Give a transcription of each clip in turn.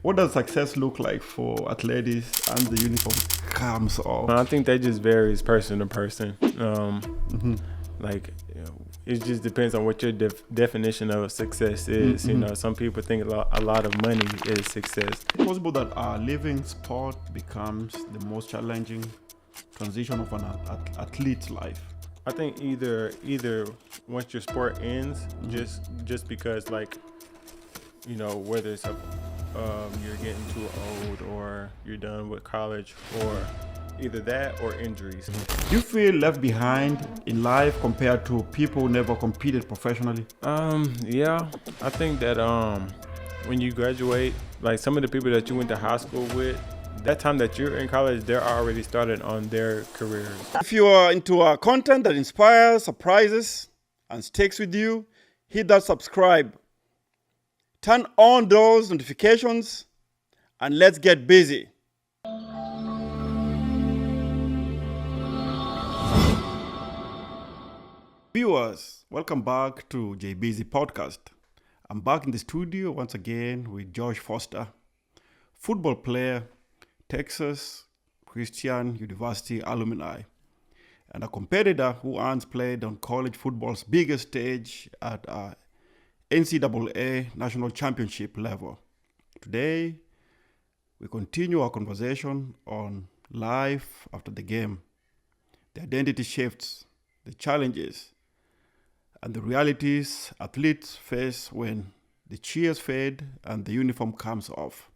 What does success look like for athletes and the uniform comes off? I think that just varies person to person. Mm-hmm. Like, it just depends on what your definition of success is. Mm-hmm. Some people think a lot of money is success. It's possible that our living sport becomes the most challenging transition of an athlete's life. I think either once your sport ends, just because whether it's you're getting too old or you're done with college, or either that or injuries. Do you feel left behind in life compared to people who never competed professionally? Yeah, I think that when you graduate, like some of the people that you went to high school with, that time that you're in college, they're already started on their careers. If you are into our content that inspires, surprises, and sticks with you, hit that subscribe. Turn on those notifications and let's get busy. Viewers, welcome back to J Busy Podcast. I'm back in the studio once again with Josh Foster, football player, Texas Christian University alumni, and a competitor who once played on college football's biggest stage at NCAA National Championship level. Today, we continue our conversation on life after the game, the identity shifts, the challenges, and the realities athletes face when the cheers fade and the uniform comes off.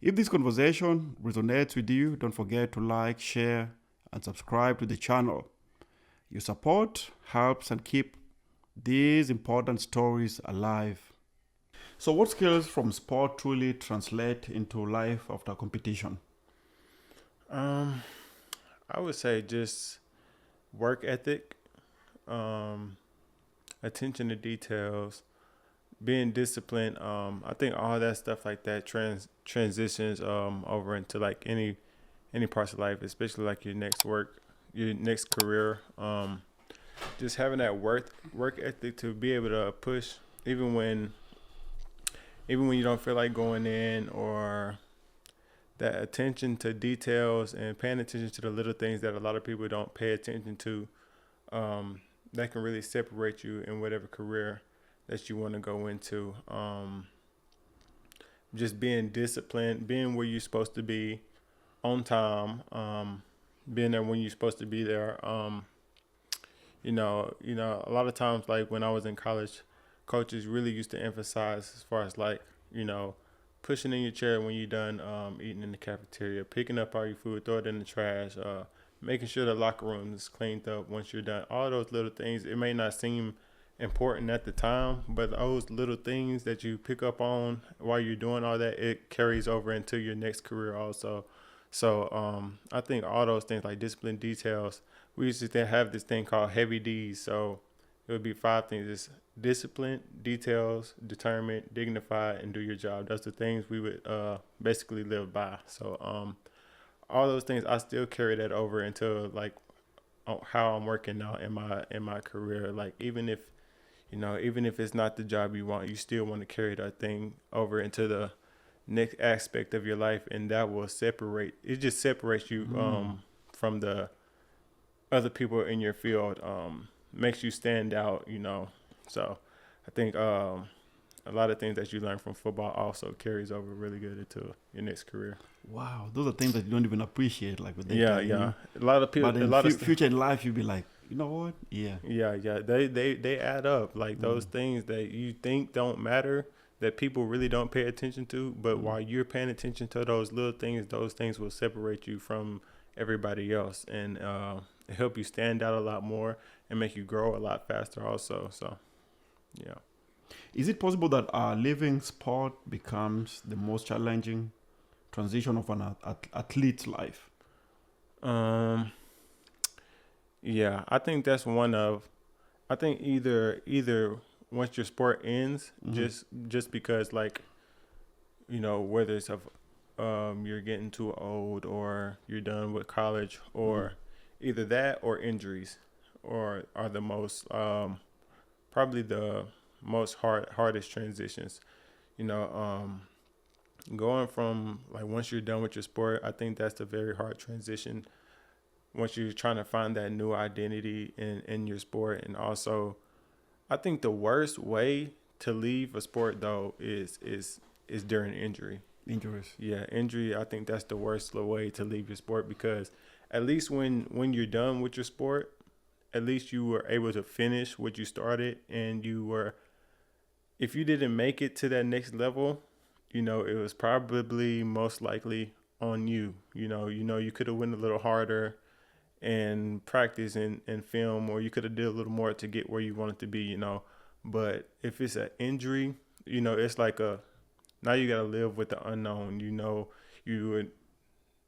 If this conversation resonates with you, don't forget to like, share, and subscribe to the channel. Your support helps and keep these important stories alive. So what skills from sport truly translate into life after competition? I would say just work ethic, attention to details, being disciplined. I think all that stuff like that transitions over into like any parts of life, especially like your next career. Just having that work ethic to be able to push even when you don't feel like going in, or that attention to details and paying attention to the little things that a lot of people don't pay attention to, that can really separate you in whatever career that you want to go into. Just being disciplined, being where you're supposed to be on time, being there when you're supposed to be there. A lot of times, like when I was in college, coaches really used to emphasize as far as pushing in your chair when you're done eating in the cafeteria, picking up all your food, throw it in the trash, making sure the locker room is cleaned up once you're done. All those little things, it may not seem important at the time, but those little things that you pick up on while you're doing all that, it carries over into your next career also. So I think all those things like discipline, details, we used to have this thing called heavy D's. So it would be 5 things: it's discipline, details, determined, dignified, and do your job. That's the things we would basically live by. So all those things, I still carry that over into like how I'm working now in my career. Like even if it's not the job you want, you still want to carry that thing over into the next aspect of your life, and that will just separates you from the other people in your field, makes you stand out, So I think a lot of things that you learn from football also carries over really good into your next career. Wow, those are things that you don't even appreciate, like with Yeah. A lot of people, but in future in life, you'll be like, you know what? Yeah. They add up. Like those things that you think don't matter, that people really don't pay attention to, but while you're paying attention to those little things, those things will separate you from everybody else, and help you stand out a lot more and make you grow a lot faster also. So, yeah. Is it possible that our living sport becomes the most challenging transition of an athlete's life? Yeah, I think that's I think either once your sport ends, just because whether it's you're getting too old or you're done with college, or either that or injuries, or are the most probably the most hardest transitions. You know, going from like once you're done with your sport, I think that's a very hard transition. Once you're trying to find that new identity in your sport, and also, I think the worst way to leave a sport though is during injury. Injuries. Yeah, injury. I think that's the worst way to leave your sport, because at least when you're done with your sport, at least you were able to finish what you started, and you were. If you didn't make it to that next level, you know it was probably most likely on you. You could have went a little harder and practice and film, or you could have did a little more to get where you wanted to be. But if it's an injury, it's like now you got to live with the unknown. You would,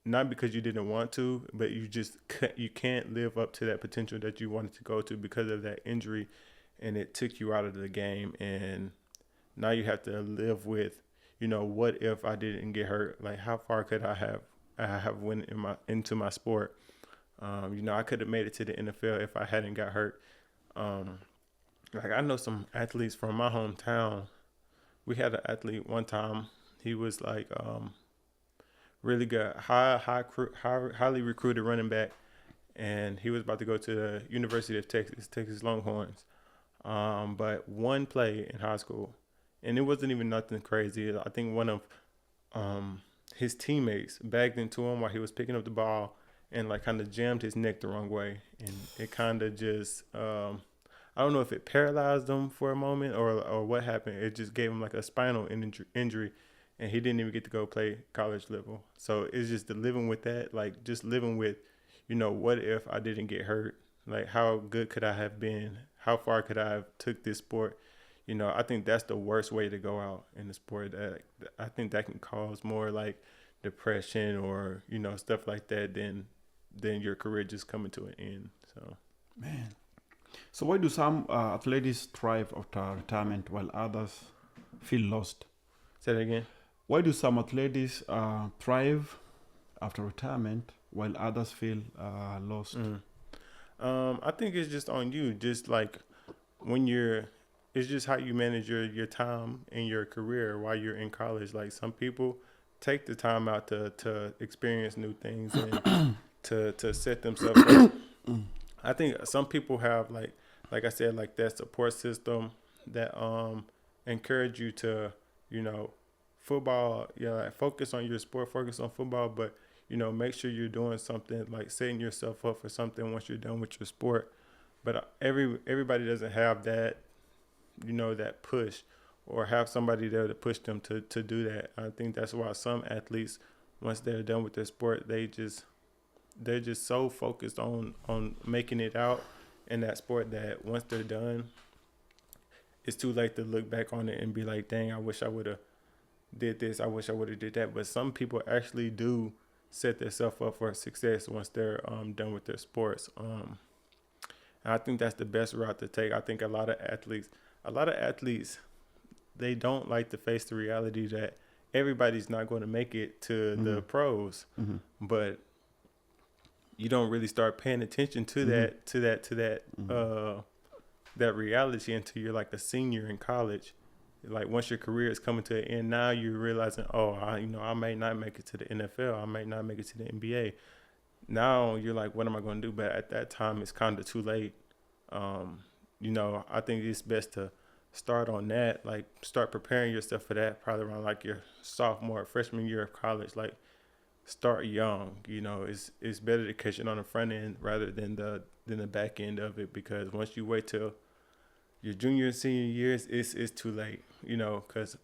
not because you didn't want to, but you can't live up to that potential that you wanted to go to because of that injury, and it took you out of the game. And now you have to live with, what if I didn't get hurt? Like, how far could I have went into my sport? I could have made it to the NFL if I hadn't got hurt. Like, I know some athletes from my hometown. We had an athlete one time. He was like really good, highly recruited running back, and he was about to go to the University of Texas Longhorns. But one play in high school, and it wasn't even nothing crazy. I think one of his teammates bagged into him while he was picking up the ball, and like kind of jammed his neck the wrong way, and it kind of just I don't know if it paralyzed him for a moment or what happened. It just gave him like a spinal injury, and he didn't even get to go play college level. So it's just the living with that, like just living with, what if I didn't get hurt? Like, how good could I have been? How far could I have took this sport? I think that's the worst way to go out in the sport. I think that can cause more like depression or stuff like that than your career just coming to an end. So, man. So why do some athletes thrive after retirement while others feel lost? Say that again. Why do some athletes thrive after retirement while others feel lost? I think it's just on you. Just like it's just how you manage your time in your career while you're in college. Like, some people take the time out to experience new things and to set themselves up. I think some people have like I said, like that support system that encourage you to, football, like focus on your sport, focus on football, but make sure you're doing something, like setting yourself up for something once you're done with your sport. But everybody doesn't have that, that push, or have somebody there to push them to do that. I think that's why some athletes, once they're done with their sport, they're just so focused on making it out in that sport that once they're done, it's too late to look back on it and be like, dang, I wish I would have did this. I wish I would have did that. But some people actually do set themselves up for success once they're done with their sports. And I think that's the best route to take. I think a lot of athletes, they don't like to face the reality that everybody's not going to make it to the pros. But you don't really start paying attention to that reality until you're like a senior in college. Like, once your career is coming to an end, now you're realizing, I may not make it to the NFL. I may not make it to the NBA. Now you're like, what am I going to do? But at that time, it's kind of too late. I think it's best to start on that, like start preparing yourself for that probably around like your freshman year of college. Like, start young. It's better to catch it on the front end rather than the back end of it, because once you wait till your junior and senior years, it's too late. Because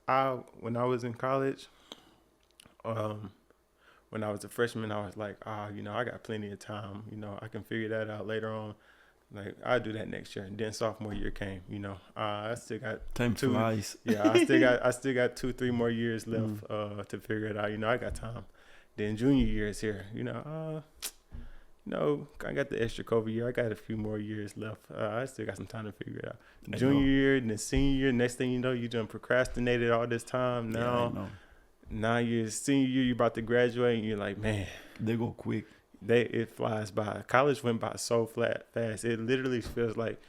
when I was in college, when I was a freshman, I was like, I got plenty of time. I can figure that out later on. Like, I'll do that next year. And then sophomore year came. I still got time flies. Yeah, I still got 2-3 more years left to figure it out. I got time. Then junior year is here. I got the extra COVID year. I got a few more years left. I still got some time to figure it out. Junior year, and then senior year. Next thing you know, you done procrastinated all this time. Now you're senior year. You're about to graduate, and you're like, man, they go quick. It flies by. College went by so fast. It literally feels like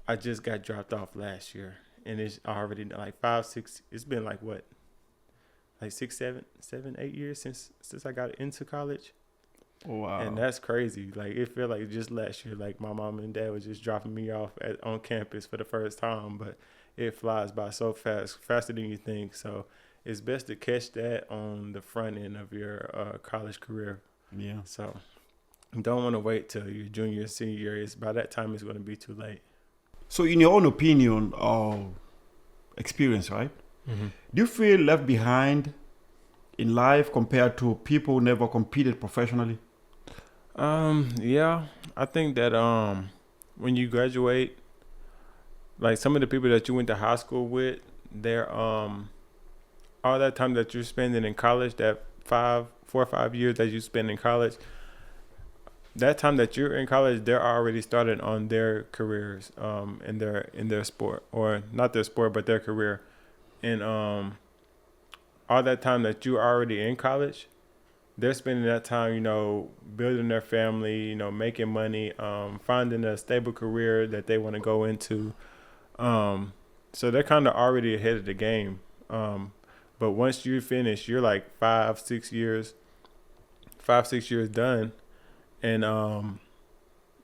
I just got dropped off last year, and it's already like 5, 6. It's been like what, like 6, 7, 8 years since I got into college. Wow. And that's crazy. Like, it felt like just last year, like my mom and dad was just dropping me off on campus for the first time, but it flies by so fast, faster than you think. So it's best to catch that on the front end of your college career. Yeah. So you don't want to wait till your junior, senior year. By that time, it's going to be too late. So in your own opinion or experience, right? Mm-hmm. Do you feel left behind in life compared to people who never competed professionally? Yeah, I think that when you graduate, like some of the people that you went to high school with, they're all that time that you're spending in college, that 4 or 5 years that you spend in college, that time that you're in college, they're already started on their careers in their sport, or not their sport but their career. And all that time that you're already in college, they're spending that time, building their family, making money, finding a stable career that they want to go into. So they're kind of already ahead of the game. But once you finish, you're like 5, 6 years done. And,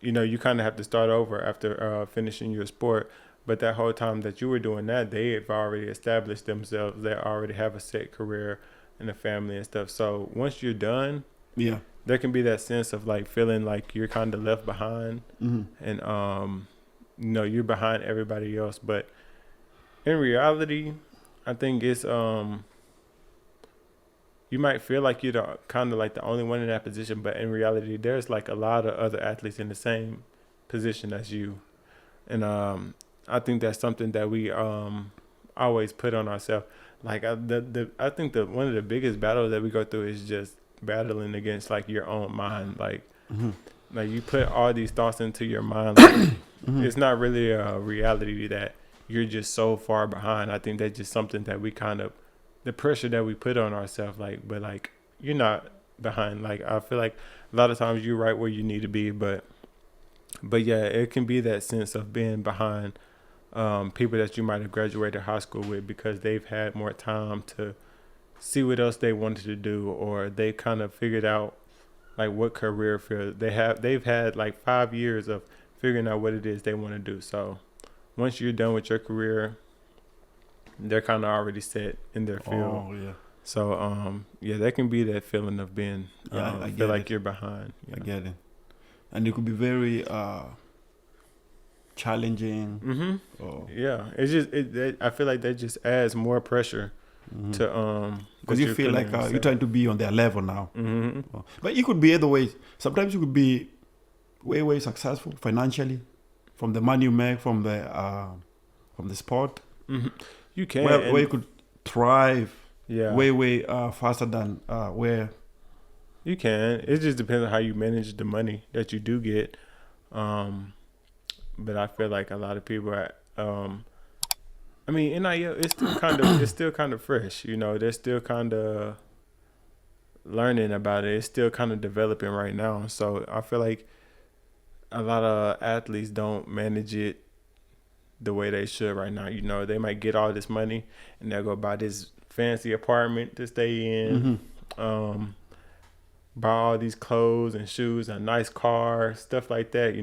you kind of have to start over after finishing your sport. But that whole time that you were doing that, they've already established themselves. They already have a set career and a family and stuff. So once you're done, yeah, there can be that sense of like feeling like you're kind of left behind, and you're behind everybody else. But in reality, I think it's you might feel like you're kind of like the only one in that position, but in reality, there's like a lot of other athletes in the same position as you, and I think that's something that we always put on ourselves. Like I think one of the biggest battles that we go through is just battling against like your own mind. Like, like you put all these thoughts into your mind. Like, it's not really a reality that you're just so far behind. I think that's just something that we the pressure that we put on ourselves. Like, but like you're not behind. Like I feel like a lot of times you're right where you need to be, but yeah, it can be that sense of being behind. People that you might have graduated high school with because they've had more time to see what else they wanted to do, or they kind of figured out like what career field they've had like 5 years of figuring out what it is they want to do. So once you're done with your career, they're kind of already set in their field. Oh, yeah. So yeah, that can be that feeling of being I feel like you're behind. I get it. And it could be very challenging. Yeah, it's just I feel like that just adds more pressure to because you feel like you're trying to be on their level now. But it could be other ways. Sometimes you could be way successful financially from the money you make from the sport. You can where you could thrive. Yeah, way faster than where you can. It just depends on how you manage the money that you do get. But I feel like a lot of people are, I mean, NIL, it's still kind of fresh, they're still kind of learning about it. It's still kind of developing right now. So I feel like a lot of athletes don't manage it the way they should right now. They might get all this money and they'll go buy this fancy apartment to stay in, buy all these clothes and shoes, a nice car, stuff like that,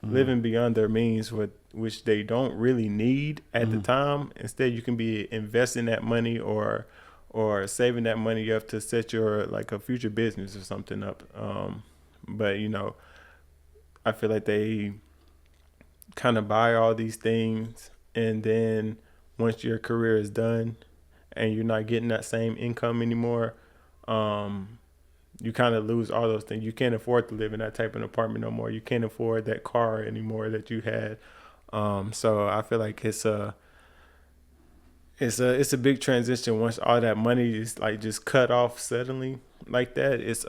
living beyond their means, which they don't really need at the time. Instead, you can be investing that money or saving that money up to set your like a future business or something up. But I feel like they kind of buy all these things, and then once your career is done and you're not getting that same income anymore, you kind of lose all those things. You can't afford to live in that type of apartment no more. You can't afford that car anymore that you had. So I feel like it's a big transition once all that money is like just cut off suddenly like that. It's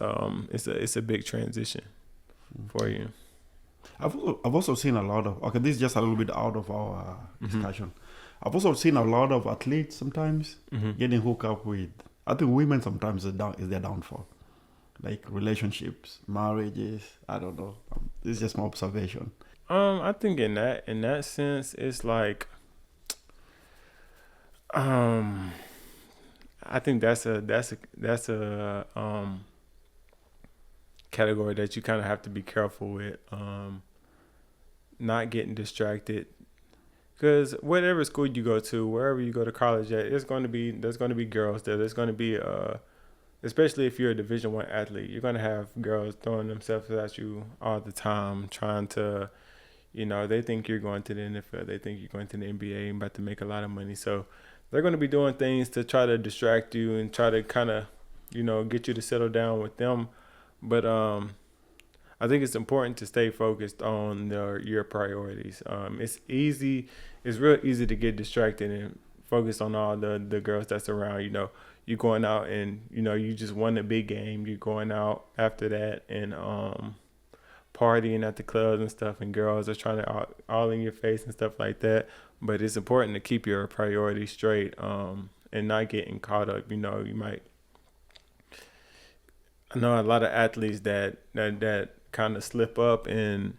a big transition for you. I've also seen a lot of this is just a little bit out of our discussion. I've also seen a lot of athletes sometimes getting hooked up with. I think women sometimes is their downfall, like relationships, marriages. I don't know. This is just my observation. I think in that sense, it's like I think that's a category that you kind of have to be careful with. Not getting distracted, because whatever school you go to, wherever you go to college at, there's going to be girls there. There's going to be especially if you're a Division I athlete, you're going to have girls throwing themselves at you all the time, trying to, they think you're going to the NFL, they think you're going to the NBA and about to make a lot of money. So they're going to be doing things to try to distract you and try to kind of, get you to settle down with them. But I think it's important to stay focused on your priorities. It's real easy to get distracted and focus on all the girls that's around. You going out and you just won a big game. You're going out after that and partying at the clubs and stuff, and girls are trying to all in your face and stuff like that. But it's important to keep your priorities straight and not getting caught up. I know a lot of athletes that kind of slip up and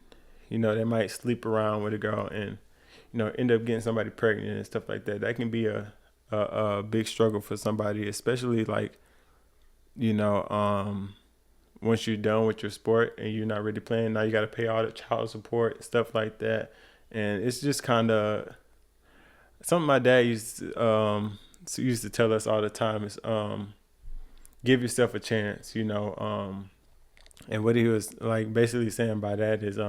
they might sleep around with a girl and end up getting somebody pregnant and stuff like that. That can be a big struggle for somebody, especially like once you're done with your sport and you're not really playing, now you got to pay all the child support, stuff like that. And it's just kind of something my dad used to tell us all the time is give yourself a chance, and what he was like basically saying by that is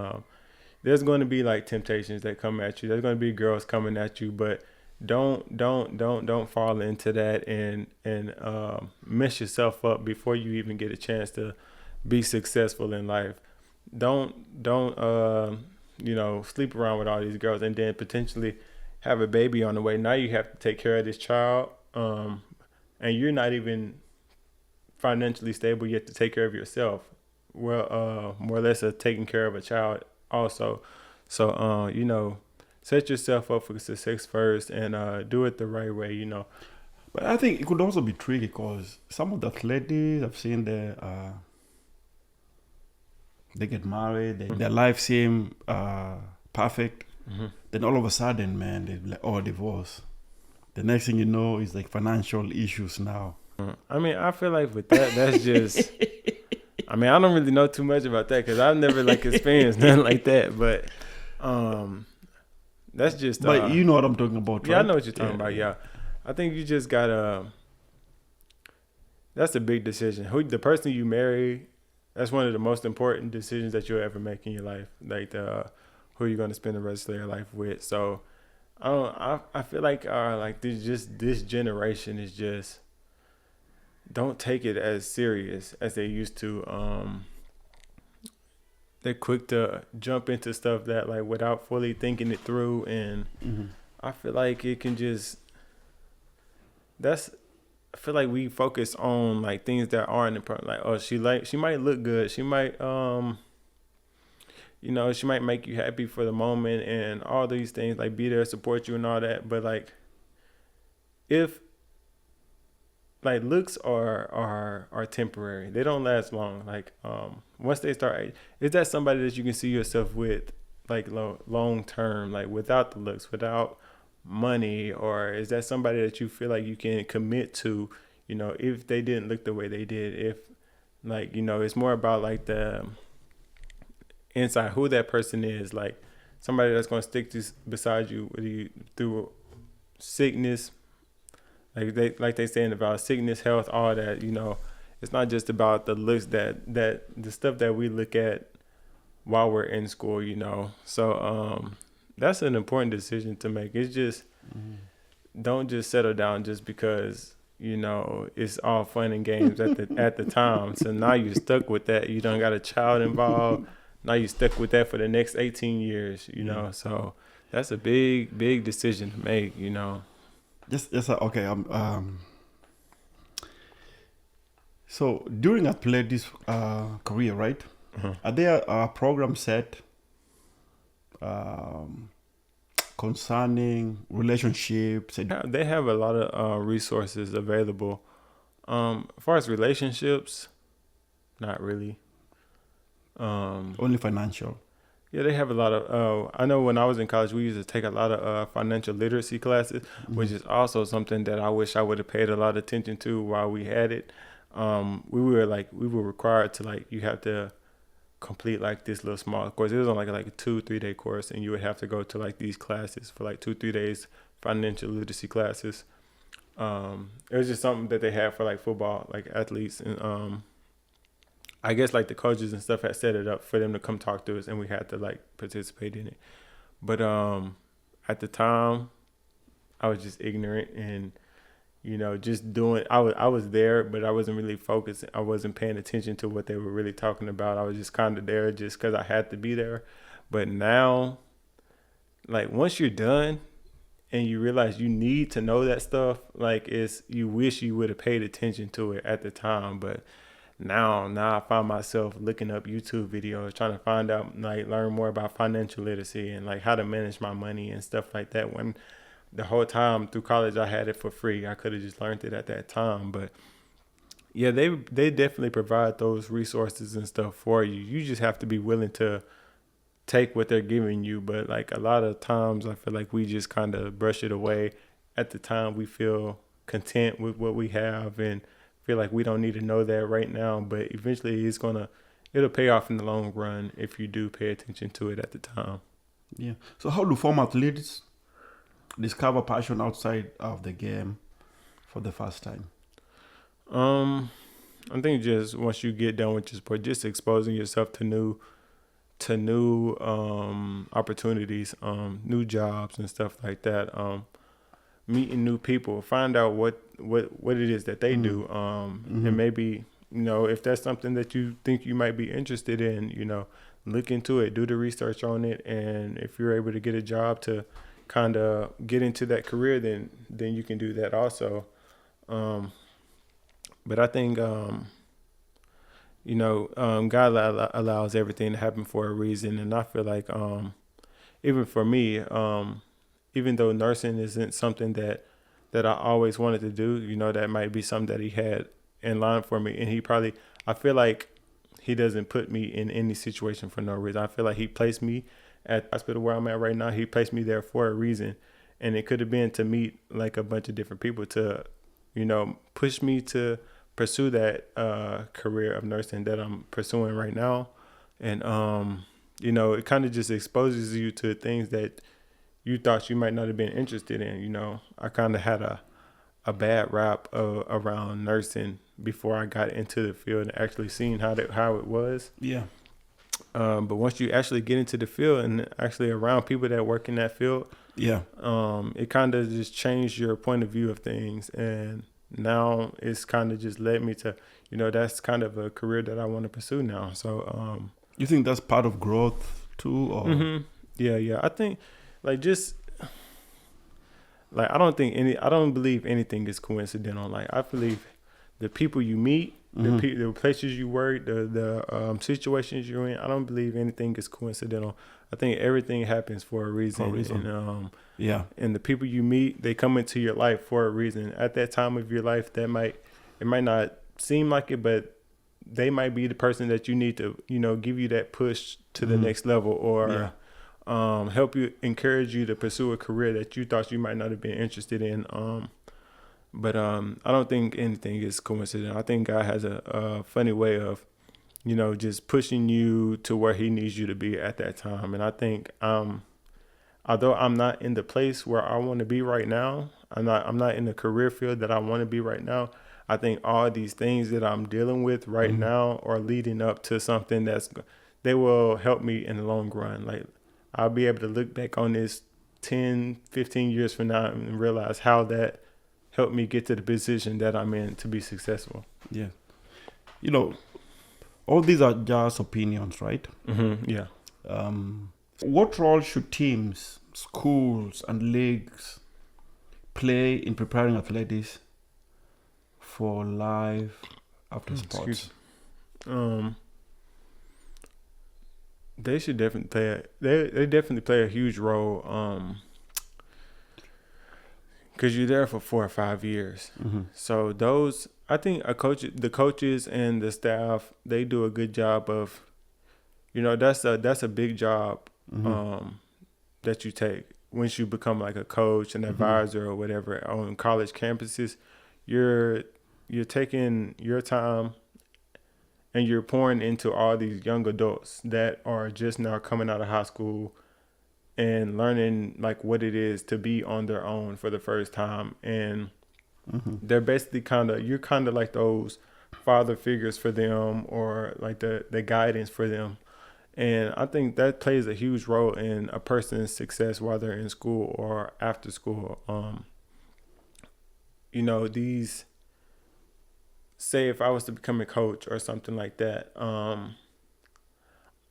there's going to be like temptations that come at you. There's going to be girls coming at you, but don't fall into that and mess yourself up before you even get a chance to be successful in life. Don't sleep around with all these girls and then potentially have a baby on the way. Now you have to take care of this child, and you're not even financially stable yet to take care of yourself. Well, more or less taking care of a child also. So, set yourself up for success first and do it the right way, But I think it could also be tricky because some of the athletes I've seen they get married, their life seem perfect. Mm-hmm. Then all of a sudden, man, they're like, oh, divorce. The next thing you know is like financial issues now. I mean, I feel like with that, that's just. I mean, I don't really know too much about that because I've never experienced nothing like that. But that's just. But you know what I'm talking about, right? Yeah, I know what you're talking about. Yeah, I think you just gotta. That's a big decision. The person you marry, that's one of the most important decisions that you'll ever make in your life. Like who you're gonna spend the rest of your life with. So, I feel like this generation is just. Don't take it as serious as they used to. They're quick to jump into stuff that without fully thinking it through, and I feel like it can just. I feel like we focus on things that aren't important. Like, oh, she might look good. She might she might make you happy for the moment and all these things. Be there, support you, and all that. But if looks are temporary. They don't last long. Once they start, is that somebody that you can see yourself with long term, without the looks, without money, or is that somebody that you feel like you can commit to, if they didn't look the way they did, if it's more about the inside, who that person is, somebody that's going to stick beside you through sickness, they saying about sickness, health, all that. It's not just about the looks that the stuff that we look at while we're in school. So that's an important decision to make. It's just don't just settle down just because it's all fun and games at the time. So now you're stuck with that. You don't got a child involved. Now you're stuck with that for the next 18 years. So that's a big decision to make. Yes, okay. So during athletes' career, right? Are there programs set concerning relationships? They have a lot of resources available. As far as relationships, not really. Only financial. Yeah, they have a lot of. I know when I was in college, we used to take a lot of financial literacy classes, which is also something that I wish I would have paid a lot of attention to while we had it. We were required to like you have to complete like this little small course. It was on like a 2-3 day course, and you would have to go to like these classes for like 2-3 days, financial literacy classes. It was just something that they had for like football, like athletes, and I guess like the coaches and stuff had set it up for them to come talk to us, and we had to like participate in it. But at the time, I was just ignorant and just doing. I was there, but I wasn't really focused. I wasn't paying attention to what they were really talking about. I was just kind of there just because I had to be there. But now, like once you're done and you realize you need to know that stuff, like you wish you would have paid attention to it at the time, but. Now I find myself looking up YouTube videos, trying to find out, like, learn more about financial literacy and like how to manage my money and stuff like that. When the whole time through college, I had it for free. I could have just learned it at that time. But yeah, they definitely provide those resources and stuff for you. You just have to be willing to take what they're giving you. But like a lot of times, I feel like we just kind of brush it away. At the time, we feel content with what we have and feel like we don't need to know that right now, but eventually it'll pay off in the long run if you do pay attention to it at the time. Yeah. So how do former athletes discover passion outside of the game for the first time? I think just once you get done with your sport, just exposing yourself to new opportunities, new jobs and stuff like that. Meeting new people, find out what it is that they do, and maybe if that's something that you think you might be interested in, look into it, do the research on it, and if you're able to get a job to kind of get into that career, then you can do that also. But I think God allows everything to happen for a reason, and I feel like even for me, even though nursing isn't something that I always wanted to do, that might be something that he had in line for me. And I feel like he doesn't put me in any situation for no reason. I feel like he placed me at the hospital where I'm at right now. He placed me there for a reason. And it could have been to meet like a bunch of different people to, push me to pursue that career of nursing that I'm pursuing right now. And, it kind of just exposes you to things that you thought you might not have been interested in. I kind of had a bad rap around nursing before I got into the field and actually seeing how it was. Yeah. But once you actually get into the field and actually around people that work in that field, yeah, it kind of just changed your point of view of things. And now it's kind of just led me to, that's kind of a career that I want to pursue now. So, you think that's part of growth too, or? Mm-hmm. Yeah. I think. I don't believe anything is coincidental. Like I believe the people you meet, the places you work, the situations you're in, I don't believe anything is coincidental. I think everything happens for a reason. And and the people you meet, they come into your life for a reason. At that time of your life, it might not seem like it, but they might be the person that you need to, give you that push to the next level, or help you, encourage you to pursue a career that you thought you might not have been interested in. But I don't think anything is coincidental. I think God has a funny way of, just pushing you to where he needs you to be at that time. And I think, although I'm not in the place where I want to be right now, I'm not in the career field that I want to be right now, I think all these things that I'm dealing with right now are leading up to something they will help me in the long run. Like, I'll be able to look back on this 10, 15 years from now and realize how that helped me get to the position that I'm in to be successful. Yeah. All these are just opinions, right? Mm-hmm. Yeah. What role should teams, schools, and leagues play in preparing athletes for life after sports? They should definitely play. They definitely play a huge role. Because you're there for 4 or 5 years. Mm-hmm. So I think the coaches and the staff, they do a good job of that's a big job Mm-hmm. that you take once you become like a coach, an advisor, or whatever on college campuses. You're taking your time and you're pouring into all these young adults that are just now coming out of high school and learning like what it is to be on their own for the first time. And they're basically you're kind of like those father figures for them, or like the guidance for them. And I think that plays a huge role in a person's success while they're in school or after school. These, say if I was to become a coach or something like that,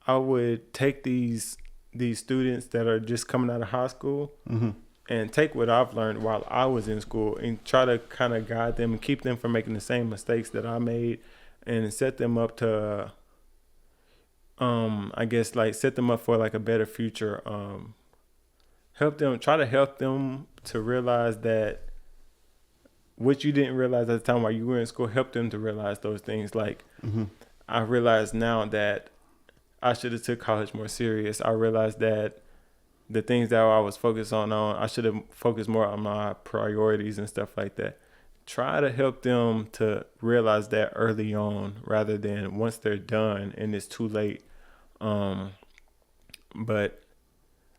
I would take these students that are just coming out of high school and take what I've learned while I was in school and try to kind of guide them and keep them from making the same mistakes that I made, and set them up to I guess like set them up for like a better future. Try to help them to realize that what you didn't realize at the time while you were in school, help them to realize those things. Like I realize now that I should have took college more serious. I realized that the things that I was focused on, I should have focused more on my priorities and stuff like that. Try to help them to realize that early on rather than once they're done and it's too late. But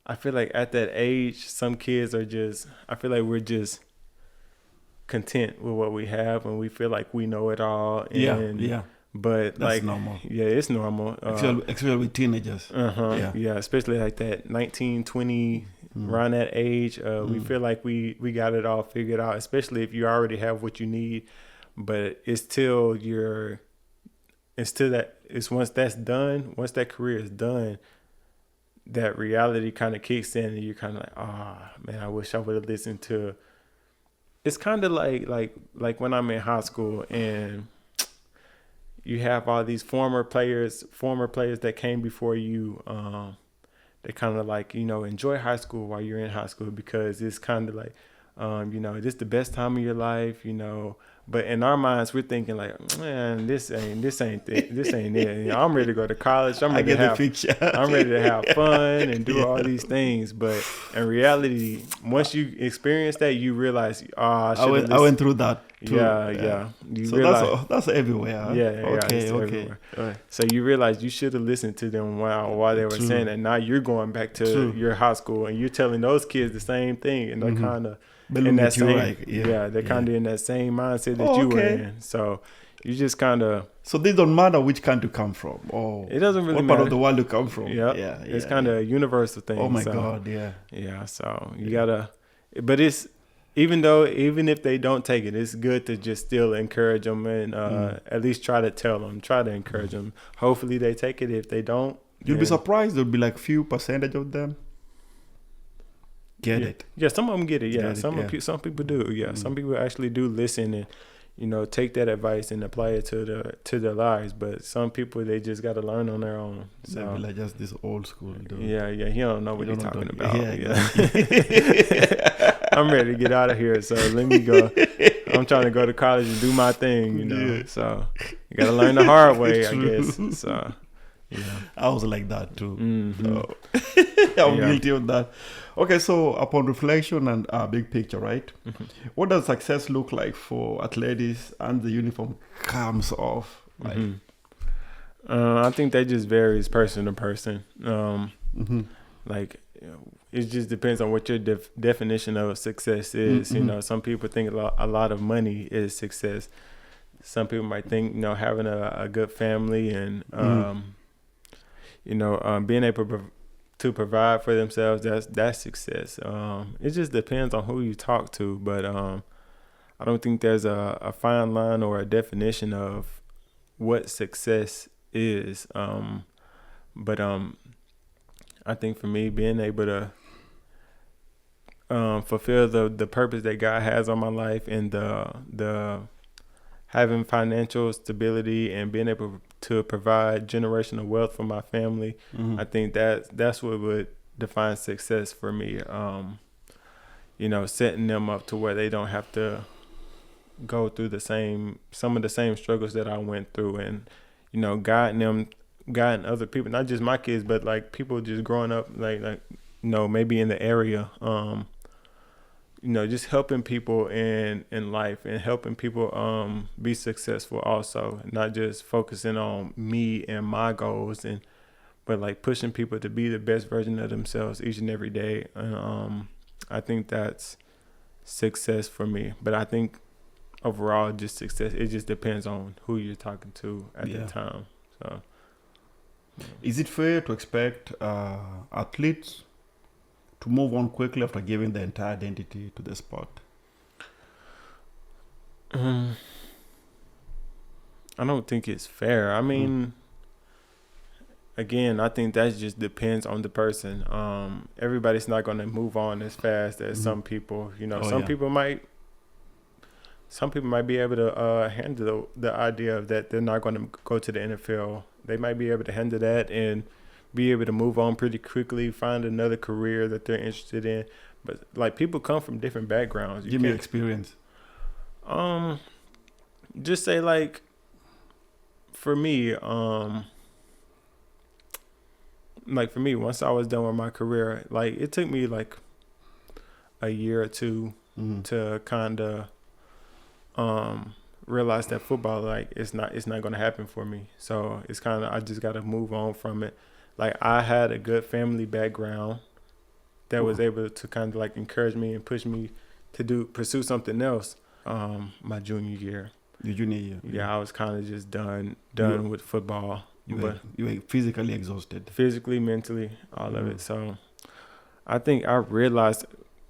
I feel like at that age, some kids I feel like we're just content with what we have and we feel like we know it all. And, yeah. But That's like, normal. yeah, it's normal. Especially with teenagers. Yeah, especially like that 19, 20, around that age. We feel like we got it all figured out, especially if you already have what you need. But it's once that's done, once that career is done, that reality kind of kicks in and you're kind of like, man, I wish I would have listened to. It's kind of like when I'm in high school and you have all these former players that came before you. They kind of like, enjoy high school while you're in high school because it's kind of like, this is the best time of your life, But in our minds, we're thinking like, man, this ain't it. I'm ready to go to college. I'm ready to have fun and do all these things. But in reality, once you experience that, you realize, I went through that too. Yeah. You so realize that's everywhere. Huh? Okay. Everywhere. Right. So you realize you should have listened to them while they were saying that. Now you're going back to your high school and you're telling those kids the same thing, and they're kind of in that same, they're kind of in that same mindset that you were in. So you just kind of. So they don't matter which country you come from, or it doesn't really what matter. part of the world you come from. Yeah, it's kind of a universal thing. Oh my God, yeah. Yeah, so you gotta, but it's even if they don't take it, it's good to just still encourage them and at least try to tell them, try to encourage them. Hopefully they take it. If they don't, you'll be surprised. There'll be like few percentage of them get it. Yeah, some of them get it. Yeah, some people do. Yeah, some people actually do listen and take that advice and apply it to their lives. But some people, they just got to learn on their own. So they'll be like just this old school dude. Yeah, he don't know what he's talking about. Yeah. I'm ready to get out of here, so let me go. I'm trying to go to college and do my thing, Yeah. So you got to learn the hard way, I guess. So yeah, I was like that too. Mm-hmm. I'm guilty of that. Okay, so upon reflection and big picture, right? Mm-hmm. What does success look like for athletes and the uniform comes off? Like, I think that just varies person to person. Like, it just depends on what your definition of success is. Some people think a lot of money is success. Some people might think, having a good family and, being able to provide for themselves, that's success. It just depends on who you talk to, but I don't think there's a fine line or a definition of what success is. But I think for me, being able to fulfill the purpose that God has on my life and the having financial stability and being able to provide generational wealth for my family, I think that's what would define success for me. Setting them up to where they don't have to go through some of the same struggles that I went through, and guiding them gotten other people, not just my kids, but like people just growing up, like maybe in the area, just helping people in life and helping people be successful also, not just focusing on me and my goals, but like pushing people to be the best version of themselves each and every day. And I think that's success for me. But I think overall, just success, it just depends on who you're talking to at the time. So, is it fair to expect athletes to move on quickly after giving their entire identity to the sport? I don't think it's fair. I mean, again, I think that just depends on the person. Everybody's not going to move on as fast as some people. Some people might be able to handle the idea of that they're not going to go to the NFL. They might be able to handle that and be able to move on pretty quickly, find another career that they're interested in. But like people come from different backgrounds. Give me experience. Just say like, for me, once I was done with my career, like it took me like a year or two to kind of realize that football, like it's not going to happen for me. So it's kind of, I just got to move on from it. Like I had a good family background that was able to kind of like encourage me and push me to pursue something else. My junior year. Your junior year. Yeah, I was kind of just done with football. You were physically exhausted. Physically, mentally, all of it. So I think I realized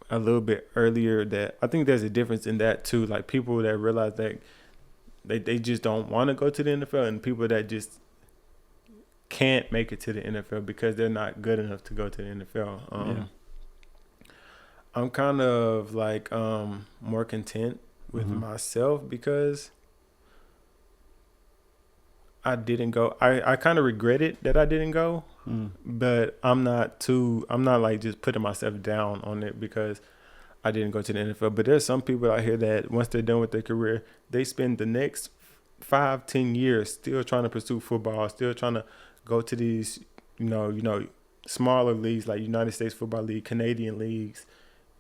a little bit earlier that I think there's a difference in that too. Like people that realize that they just don't want to go to the NFL, and people that just can't make it to the NFL because they're not good enough to go to the NFL. I'm kind of like more content with myself because I didn't go. I kind of regret it that I didn't go, but I'm not like just putting myself down on it because I didn't go to the NFL. But there's some people out here that once they're done with their career, they spend the next 5-10 years still trying to pursue football, still trying to go to these, smaller leagues like United States Football League, Canadian leagues,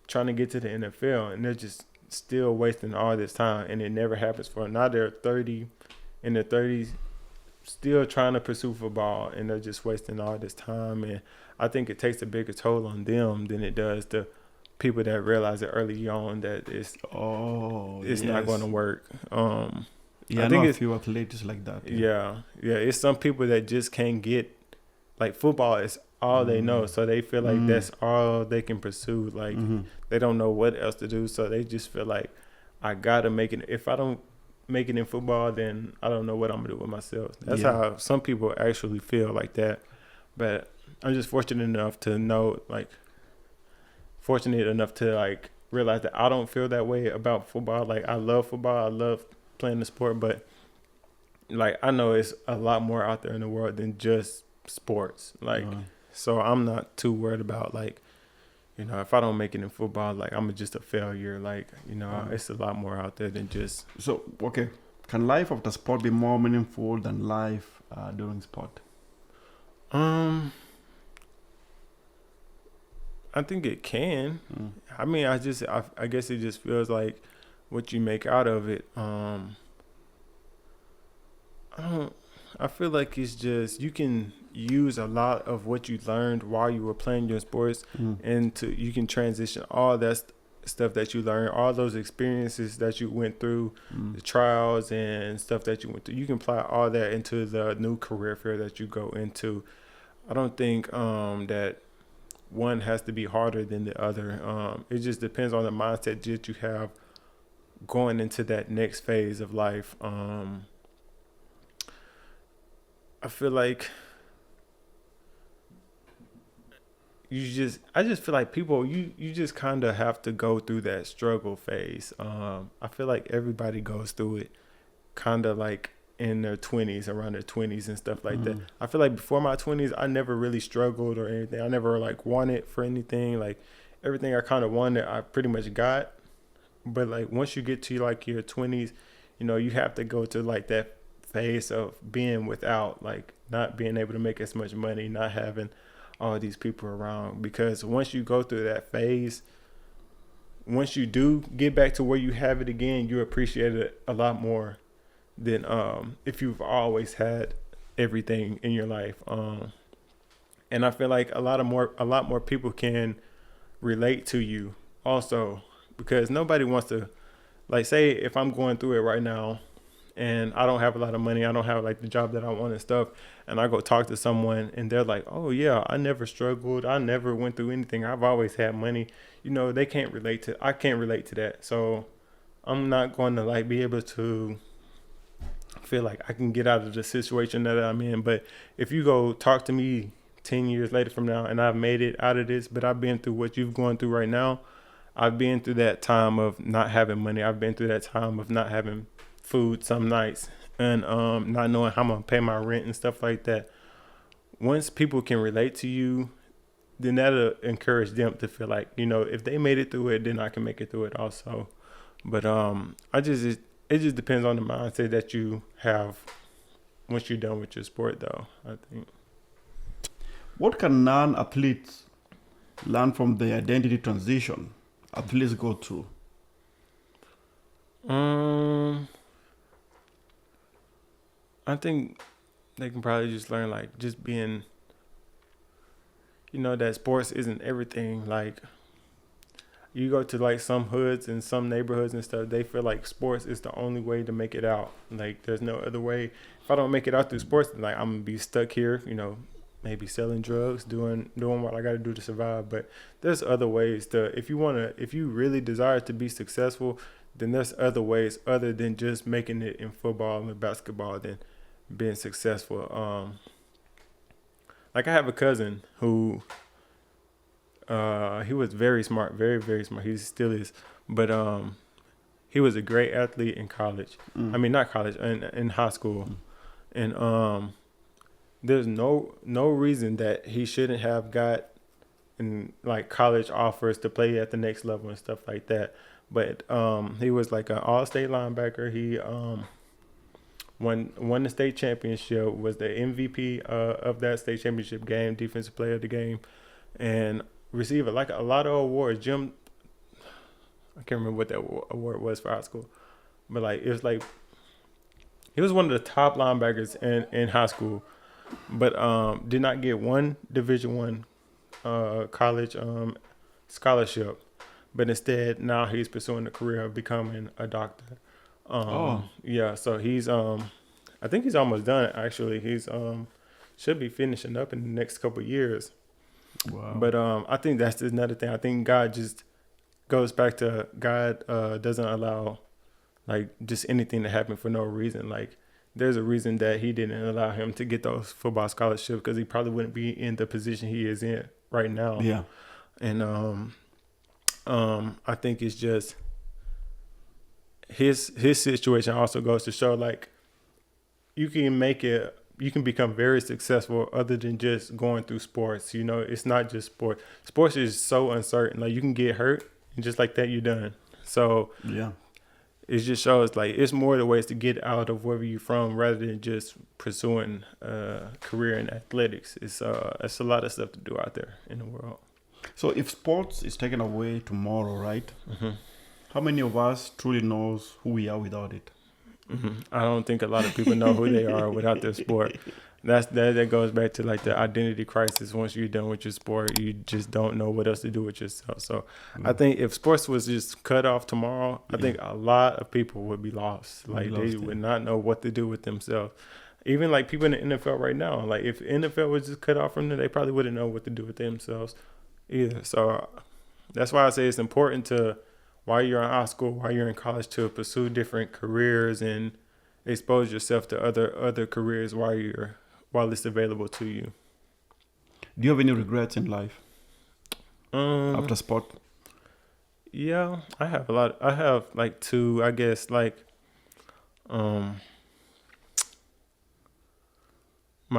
trying to get to the NFL, and they're just still wasting all this time, and it never happens for them. Now they're in their 30s, still trying to pursue football, and they're just wasting all this time. And I think it takes a bigger toll on them than it does the people that realize it early on that it's not going to work. I think a few athletes like that. Yeah. It's some people that just can't get, like football is all they know, so they feel like that's all they can pursue. Like they don't know what else to do, so they just feel like I gotta make it. If I don't make it in football, then I don't know what I'm gonna do with myself. That's how some people actually feel like that. But I'm just fortunate enough to realize that I don't feel that way about football. Like I love football, I love playing the sport, but like I know it's a lot more out there in the world than just sports. Like so I'm not too worried about like, if I don't make it in football, like I'm just a failure. Like, it's a lot more out there than just. So, okay. Can life after sport be more meaningful than life during sport? I think it can. I mean, I guess it just feels like what you make out of it. I feel like it's just, you can use a lot of what you learned while you were playing your sports and you can transition all that stuff that you learned, all those experiences that you went through, the trials and stuff that you went through. You can apply all that into the new career field that you go into. I don't think that one has to be harder than the other. It just depends on the mindset that you have going into that next phase of life. I feel like I just feel like people, you just kind of have to go through that struggle phase. I feel like everybody goes through it kind of like in their 20s, around their 20s and stuff like that. I feel like before my 20s, I never really struggled or anything. I never like wanted for anything. Like everything I kind of wanted, I pretty much got. But like once you get to like your 20s, you have to go to like that phase of being without, like not being able to make as much money, not having all these people around. Because once you go through that phase, once you do get back to where you have it again, you appreciate it a lot more than if you've always had everything in your life. And I feel like a lot more people can relate to you also, because nobody wants to, like, say if I'm going through it right now and I don't have a lot of money, I don't have like the job that I want and stuff, and I go talk to someone and they're like, oh yeah, I never struggled, I never went through anything, I've always had money. I can't relate to that. So I'm not going to like be able to feel like I can get out of the situation that I'm in. But if you go talk to me 10 years later from now and I've made it out of this, but I've been through what you've gone through right now, I've been through that time of not having money, I've been through that time of not having food some nights, and not knowing how I'm gonna pay my rent and stuff like that. Once people can relate to you, then that'll encourage them to feel like, if they made it through it, then I can make it through it also. But it just depends on the mindset that you have once you're done with your sport, though, I think. What can non-athletes learn from the identity transition athletes go through? I think they can probably just learn, like, just being, that sports isn't everything. Like, you go to like some hoods and some neighborhoods and stuff, they feel like sports is the only way to make it out. Like, there's no other way. If I don't make it out through sports, then like I'm gonna be stuck here, maybe selling drugs, doing what I got to do to survive. But there's other ways to, if you really desire to be successful, then there's other ways other than just making it in football and basketball than being successful. Like, I have a cousin who, he was very smart, very, very smart. He still is. But he was a great athlete in college. I mean, not college, in high school. And there's no reason that he shouldn't have got in like college offers to play at the next level and stuff like that. But he was like an all-state linebacker. He won the state championship, was the MVP of that state championship game, defensive player of the game, and received a lot of awards. I can't remember what that award was for high school, but like it was like he was one of the top linebackers in high school, but did not get one Division I college scholarship, but instead now he's pursuing the career of becoming a doctor. Yeah, so he's I think he's almost done actually. He's should be finishing up in the next couple of years. Wow. But I think that's just another thing. I think God just goes back to God doesn't allow like just anything to happen for no reason. Like, there's a reason that he didn't allow him to get those football scholarships, because he probably wouldn't be in the position he is in right now. Yeah. And I think it's just his situation also goes to show, like, you can become very successful other than just going through sports. It's not just sport. Sports is so uncertain. Like, you can get hurt and just like that, you're done. So yeah, it just shows like it's more the ways to get out of wherever you're from rather than just pursuing a career in athletics. It's a lot of stuff to do out there in the world. So if sports is taken away tomorrow, right? Mm-hmm. How many of us truly knows who we are without it? Mm-hmm. I don't think a lot of people know who they are without their sport. That goes back to like the identity crisis. Once you're done with your sport, you just don't know what else to do with yourself. So I think if sports was just cut off tomorrow, I think a lot of people would be lost. Like, they would not know what to do with themselves. Even like people in the NFL right now, like if NFL was just cut off from them, they probably wouldn't know what to do with themselves either. So that's why I say it's important to, while you're in high school, while you're in college, to pursue different careers and expose yourself to other careers while it's available to you. Do you have any regrets in life after sport? Yeah, I have a lot. I have like two, I guess. Like, my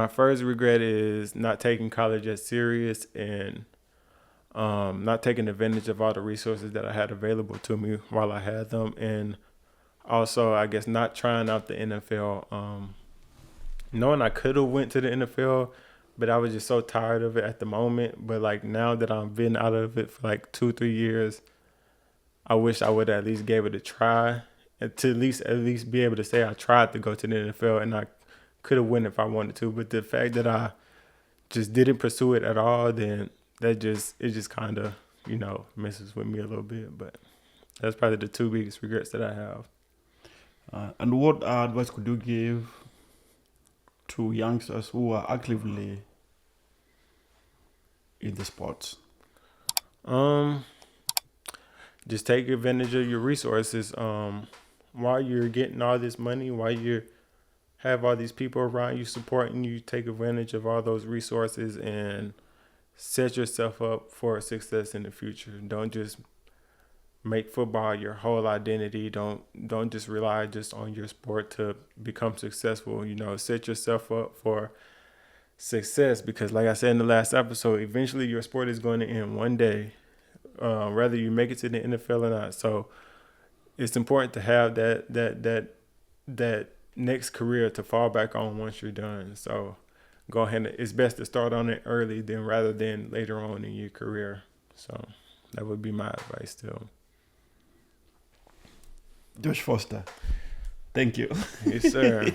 first regret is not taking college as serious and not taking advantage of all the resources that I had available to me while I had them, and also I guess not trying out the NFL knowing I could have went to the NFL, but I was just so tired of it at the moment. But like now that I've been out of it for like 2-3 years, I wish I would at least gave it a try, and to at least be able to say I tried to go to the NFL and I could have went if I wanted to. But the fact that I just didn't pursue it at all, then it just kind of, messes with me a little bit. But that's probably the two biggest regrets that I have. And what advice could you give to youngsters who are actively in the sports? Just take advantage of your resources. While you're getting all this money, while you have all these people around you supporting you, take advantage of all those resources and set yourself up for success in the future. Don't just make football your whole identity. Don't just rely just on your sport to become successful. Set yourself up for success, because like I said in the last episode, eventually your sport is going to end one day, whether you make it to the NFL or not. So it's important to have that next career to fall back on once you're done. So go ahead. It's best to start on it early rather than later on in your career. So that would be my advice too. Josh Foster, thank you. Yes, sir.